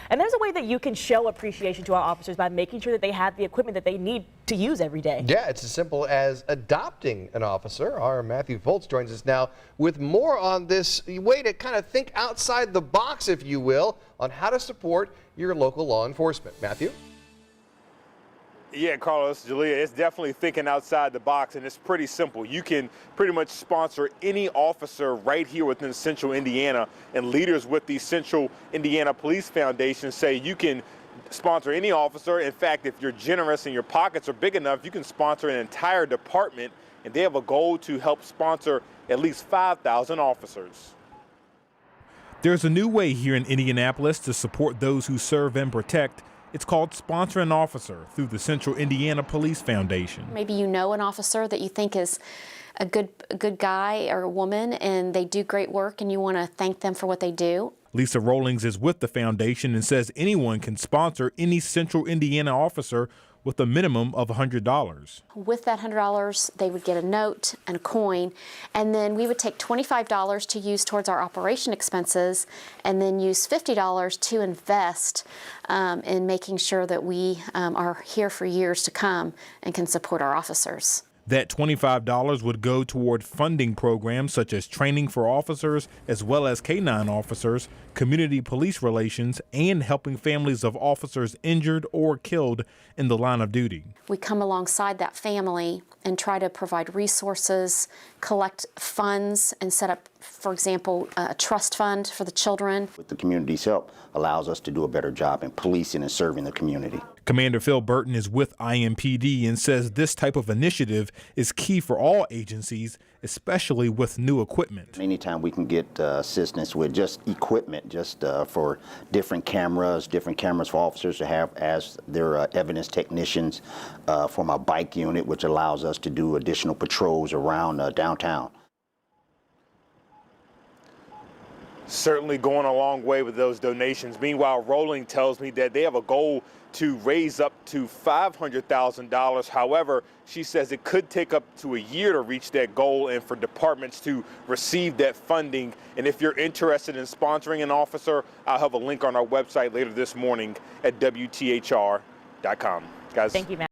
And there's a way that you can show appreciation to our officers by making sure that they have the equipment that they need to use every day. Yeah, it's as simple as adopting an officer. Our Matthew Foltz joins us now with more on this way to kind of think outside the box, if you will, on how to support your local law enforcement. Matthew? Yeah, Carlos, Julia, it's definitely thinking outside the box, and it's pretty simple. You can pretty much sponsor any officer right here within Central Indiana, and leaders with the Central Indiana Police Foundation say you can sponsor any officer. In fact, if you're generous and your pockets are big enough, you can sponsor an entire department, and they have a goal to help sponsor at least 5,000 officers. There's a new way here in Indianapolis to support those who serve and protect. It's called Sponsor an Officer through the Central Indiana Police Foundation. Maybe you know an officer that you think is a good guy or a woman, and they do great work, and you want to thank them for what they do. Lisa Rollings is with the foundation and says anyone can sponsor any Central Indiana officer with a minimum of $100. With that $100, they would get a note and a coin, and then we would take $25 to use towards our operation expenses, and then use $50 to invest in making sure that we are here for years to come and can support our officers. That $25 would go toward funding programs such as training for officers, as well as K-9 officers, community police relations, and helping families of officers injured or killed in the line of duty. We come alongside that family and try to provide resources, collect funds, and set up, for example, a trust fund for the children. With the community's help allows us to do a better job in policing and serving the community. Commander Phil Burton is with IMPD and says this type of initiative is key for all agencies, especially with new equipment. Anytime we can get assistance with just equipment, just for different cameras for officers to have as their evidence technicians, for my bike unit, which allows us to do additional patrols around downtown. Certainly going a long way with those donations. Meanwhile, Rolling tells me that they have a goal to raise up to $500,000. However, she says it could take up to a year to reach that goal and for departments to receive that funding. And if you're interested in sponsoring an officer, I'll have a link on our website later this morning at WTHR.com. Guys. Thank you, Matt.